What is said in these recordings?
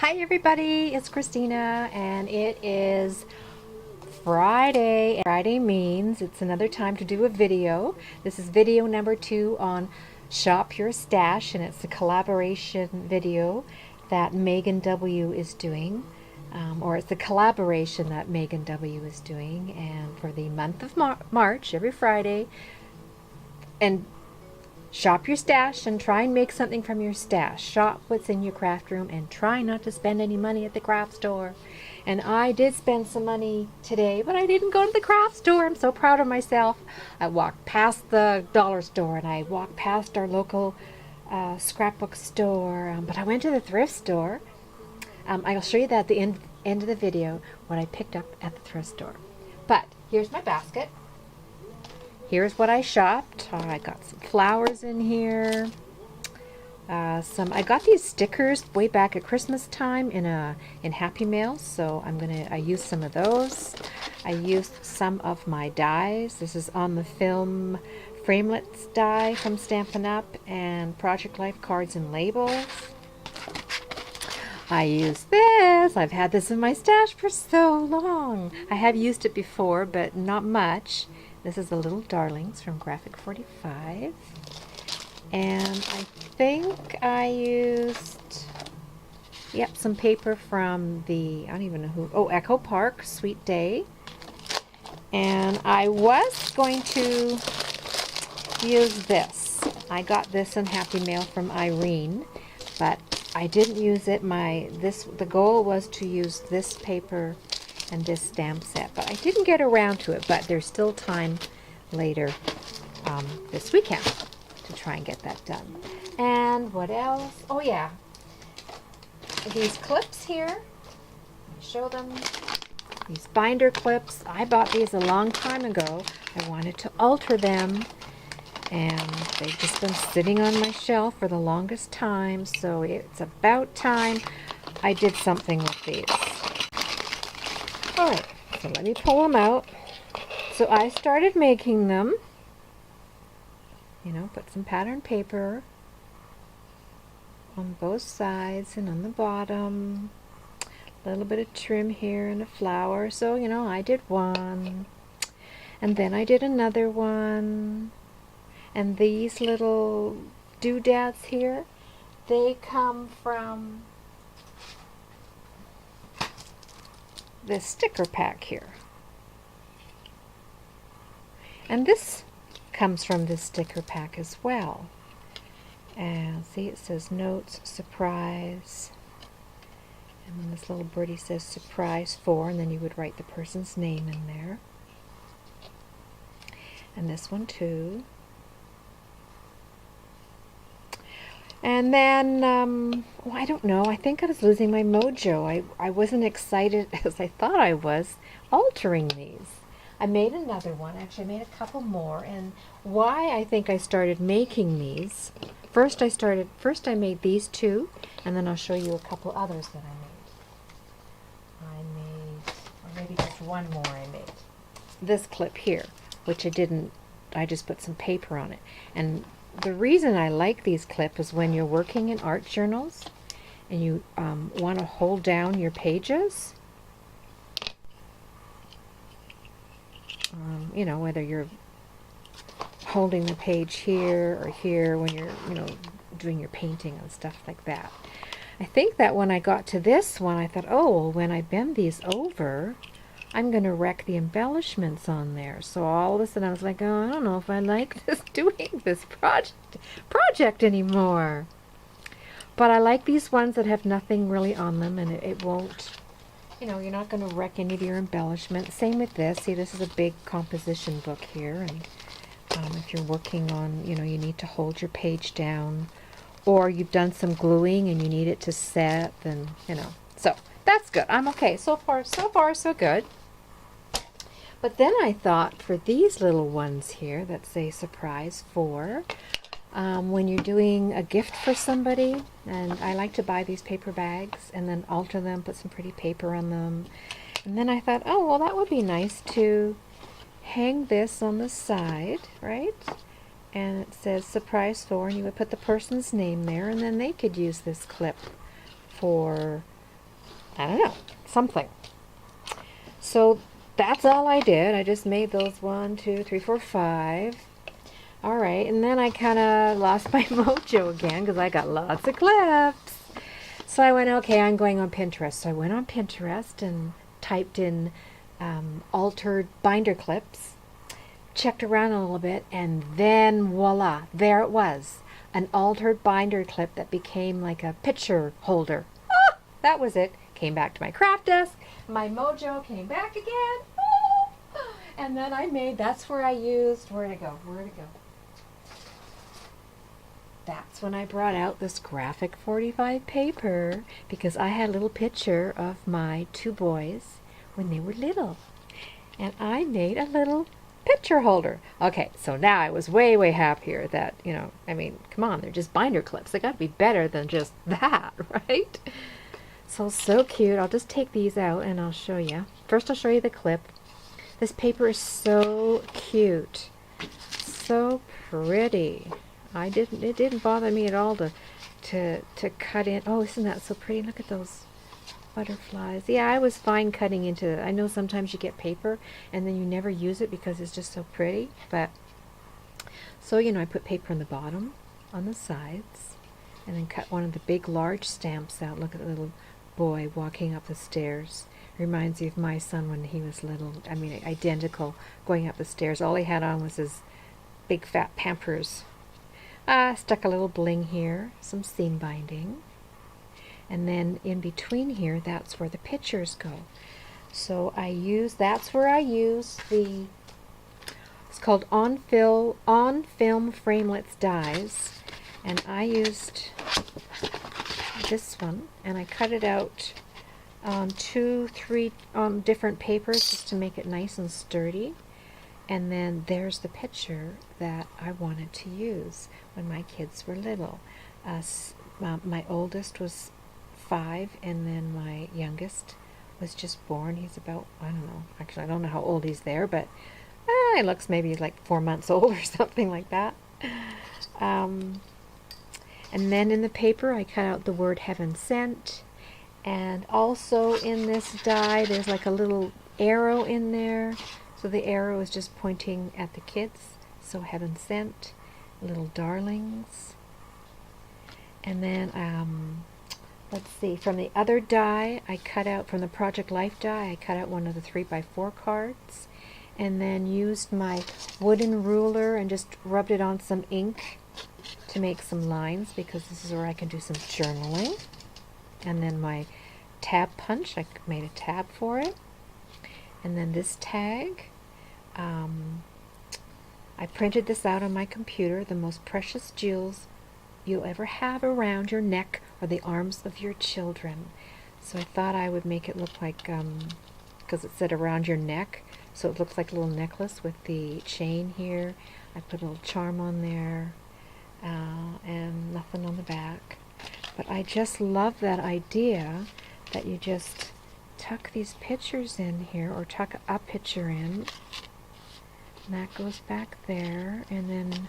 Hi everybody, it's Christina and it is Friday. Friday means it's another time to do a video. This is video number 2 on Shop Your Stash, and it's a collaboration video that Megan W is doing. Or it's a collaboration that Megan W is doing, and for the month of March, every Friday, and shop your stash and try and make something from your stash. Shop what's in your craft room and try not to spend any money at the craft store. And I did spend some money today, but I didn't go to the craft store. I'm so proud of myself. I walked past the dollar store and I walked past our local scrapbook store, but I went to the thrift store. I'll show you that at the end of the video what I picked up at the thrift store. But here's my basket. Here's what I shopped. I got some flowers in here. I got these stickers way back at Christmas time in Happy Mail, so I used some of those. I used some of my dies. This is on the film Framelits die from Stampin' Up! And Project Life cards and labels. I used this. I've had this in my stash for so long. I have used it before, but not much. This is the Little Darlings from Graphic 45. And I think I used, some paper from I don't even know who, Echo Park, Sweet Day. And I was going to use this. I got this in Happy Mail from Irene, but I didn't use it. The goal was to use this paper and this stamp set, but I didn't get around to it, but there's still time later this weekend to try and get that done. And what else? Oh yeah, these clips here, show them. These binder clips, I bought these a long time ago. I wanted to alter them, and they've just been sitting on my shelf for the longest time, so it's about time I did something with these. Alright, so let me pull them out. So I started making them, put some pattern paper on both sides and on the bottom. A little bit of trim here and a flower. So, I did one, and then I did another one. And these little doodads here, they come from this sticker pack here. And this comes from this sticker pack as well. And see, it says notes, surprise. And then this little birdie says surprise for, and then you would write the person's name in there. And this one too. And then, I don't know, I think I was losing my mojo. I wasn't excited as I thought I was altering these. I made another one. Actually, I made a couple more. And why I think I started making these, first I made these two, and then I'll show you a couple others that I made, or maybe just one more I made. This clip here, which I just put some paper on it. And the reason I like these clips is when you're working in art journals and you want to hold down your pages, whether you're holding the page here or here when you're, doing your painting and stuff like that. I think that when I got to this one, I thought, well, when I bend these over, I'm going to wreck the embellishments on there. So all of a sudden I was like, I don't know if I like doing this project anymore. But I like these ones that have nothing really on them, and it won't, you're not going to wreck any of your embellishments. Same with this. See, this is a big composition book here, and if you're working on, you need to hold your page down, or you've done some gluing and you need it to set, then, So that's good. I'm okay. So far, so good. But then I thought for these little ones here that say surprise for, when you're doing a gift for somebody, and I like to buy these paper bags and then alter them, put some pretty paper on them. And then I thought, well, that would be nice to hang this on the side, right? And it says surprise for, and you would put the person's name there, and then they could use this clip for I don't know, something. So that's all I did. I just made those 1, 2, 3, 4, 5. All right, and then I kind of lost my mojo again because I got lots of clips. So I went, okay, I'm going on Pinterest. So I went on Pinterest and typed in altered binder clips, checked around a little bit, and then voila, there it was. An altered binder clip that became like a picture holder. Ah, that was it. Came back to my craft desk. My mojo came back again. Ah, and then I made, that's where I used, where'd it go? That's when I brought out this graphic 45 paper because I had a little picture of my 2 boys when they were little. And I made a little picture holder. Okay, so now I was way, way happier that, you know, I mean, come on, they're just binder clips. They got to be better than just that, right? So cute. I'll just take these out and I'll show you. First, I'll show you the clip. This paper is so cute. So pretty. It didn't bother me at all to cut in. Oh, isn't that so pretty? Look at those butterflies. Yeah, I was fine cutting into it. I know sometimes you get paper and then you never use it because it's just so pretty. But so, you know, I put paper on the bottom, on the sides, and then cut one of the big large stamps out. Look at the little boy walking up the stairs. Reminds me of my son when he was little. I mean, identical, going up the stairs. All he had on was his big fat Pampers. Stuck a little bling here, some seam binding, and then in between here, that's where the pictures go. So that's where I use it's called on film framelits dies, and I used this one, and I cut it out on 2, 3 different papers just to make it nice and sturdy. And then there's the picture that I wanted to use when my kids were little. My oldest was 5, and then my youngest was just born. He's about, I don't know, actually I don't know how old he's there, but he looks maybe like 4 months old or something like that. And then in the paper I cut out the word heaven sent, and also in this die there's like a little arrow in there. So the arrow is just pointing at the kids, so heaven sent, little darlings. And then, let's see, from the other die, I cut out, from the Project Life die, I cut out one of the 3x4 cards, and then used my wooden ruler and just rubbed it on some ink to make some lines, because this is where I can do some journaling. And then my tab punch, I made a tab for it. And then this tag, I printed this out on my computer, the most precious jewels you'll ever have around your neck or the arms of your children. So I thought I would make it look like, because it said around your neck, so it looks like a little necklace with the chain here. I put a little charm on there, and nothing on the back. But I just love that idea that you just tuck these pictures in here, or tuck a picture in, and that goes back there, and then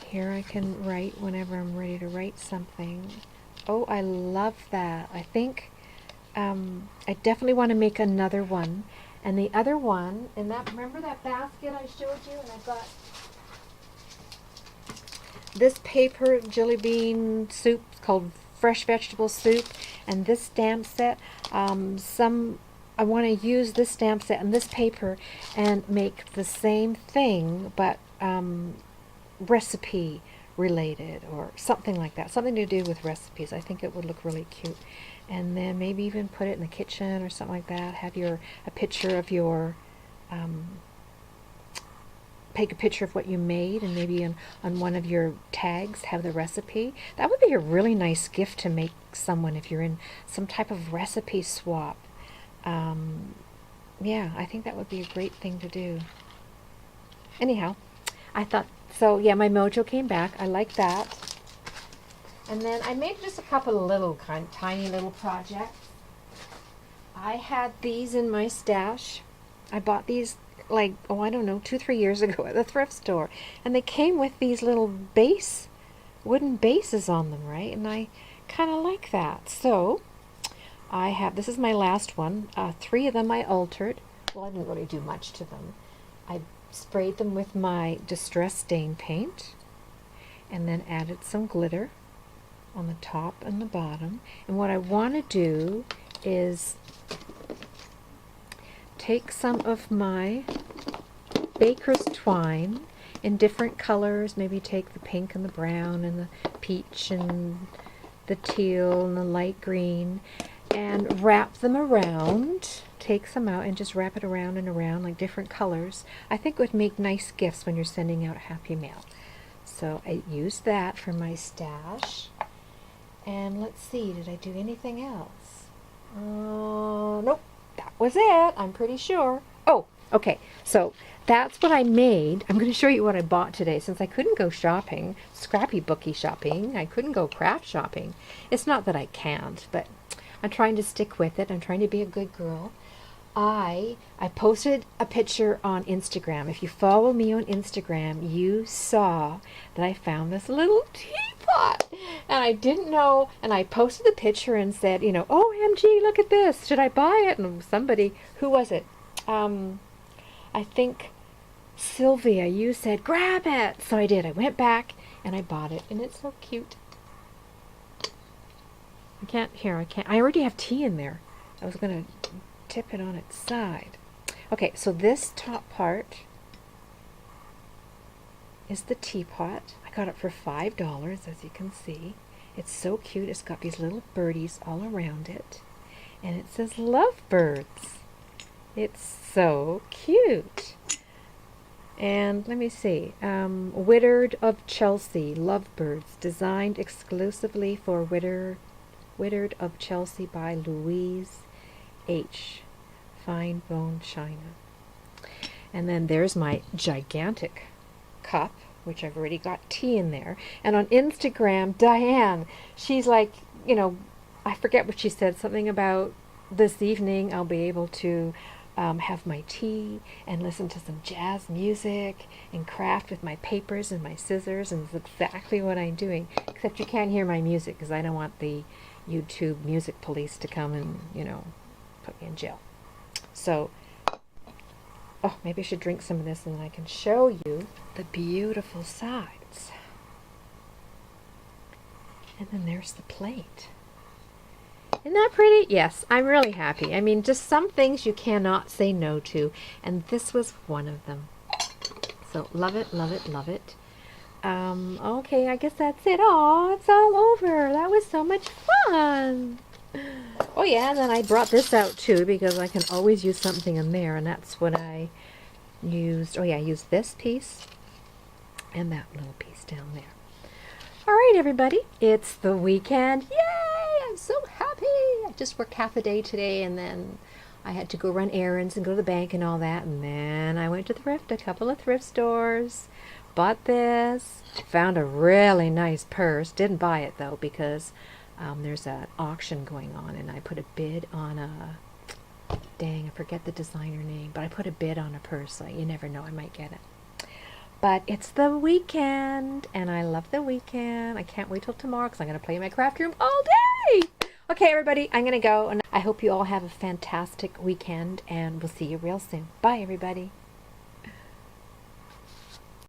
here I can write whenever I'm ready to write something. Oh, I love that. I think I definitely want to make another one. And the other one, and that, remember that basket I showed you, and I've got this paper jelly bean soup called fresh vegetable soup, and this stamp set. I want to use this stamp set and this paper and make the same thing, but recipe related or something like that, something to do with recipes. I think it would look really cute. And then maybe even put it in the kitchen or something like that. Have a picture of your take a picture of what you made, and maybe on one of your tags have the recipe. That would be a really nice gift to make someone if you're in some type of recipe swap. Yeah, I think that would be a great thing to do. Anyhow, I thought, so yeah, my mojo came back. I like that. And then I made just a couple of little tiny little projects. I had these in my stash. I bought these like, oh, I don't know, 2-3 years ago at the thrift store. And they came with these little wooden bases on them, right? And I kind of like that. So I have, this is my last one. 3 of them I altered. Well, I didn't really do much to them. I sprayed them with my Distress Stain paint and then added some glitter on the top and the bottom. And what I want to do is take some of my baker's twine in different colors, maybe take the pink and the brown and the peach and the teal and the light green, and wrap them around, take some out and just wrap it around and around like different colors. I think it would make nice gifts when you're sending out Happy Mail. So I used that for my stash. And let's see, did I do anything else? Nope, that was it, I'm pretty sure. Oh, okay, so that's what I made. I'm going to show you what I bought today since I couldn't go shopping, scrappy-booky shopping. I couldn't go craft shopping. It's not that I can't, but I'm trying to stick with it. I'm trying to be a good girl. I posted a picture on Instagram. If you follow me on Instagram, you saw that I found this little teapot. And I didn't know, and I posted the picture and said, you know, OMG, look at this. Should I buy it? And somebody, who was it? I think Sylvia, you said, grab it. So I did. I went back and I bought it. And it's so cute. I already have tea in there. I was going to tip it on its side. Okay, so this top part is the teapot. I got it for $5, as you can see. It's so cute. It's got these little birdies all around it. And it says lovebirds. It's so cute. And let me see. Whittard of Chelsea, lovebirds, designed exclusively for Whittard of Chelsea by Louise H. Fine bone china. And then there's my gigantic cup, which I've already got tea in there. And on Instagram, Diane, she's like, you know, I forget what she said, something about this evening I'll be able to have my tea and listen to some jazz music and craft with my papers and my scissors, and it's exactly what I'm doing, except you can't hear my music because I don't want the YouTube music police to come and, you know, put me in jail. So, oh, maybe I should drink some of this and then I can show you the beautiful sides. And then there's the plate. Isn't that pretty? Yes, I'm really happy. I mean, just some things you cannot say no to, and this was one of them. So, love it, love it, love it. Okay, I guess that's it. Oh, it's all over. That was so much fun. Oh yeah, and then I brought this out too because I can always use something in there, and that's what I used. Oh yeah, I used this piece and that little piece down there. All right, everybody, it's the weekend. Yay! I'm so happy. I just worked half a day today, and then I had to go run errands and go to the bank and all that, and then I went to a couple of thrift stores, bought this, found a really nice purse. Didn't buy it though because there's an auction going on, and I put a bid on a, dang, I forget the designer name, but I put a bid on a purse, so you never know, I might get it. But it's the weekend, and I love the weekend. I can't wait till tomorrow because I'm going to play in my craft room all day. Okay, everybody, I'm going to go, and I hope you all have a fantastic weekend, and we'll see you real soon. Bye, everybody.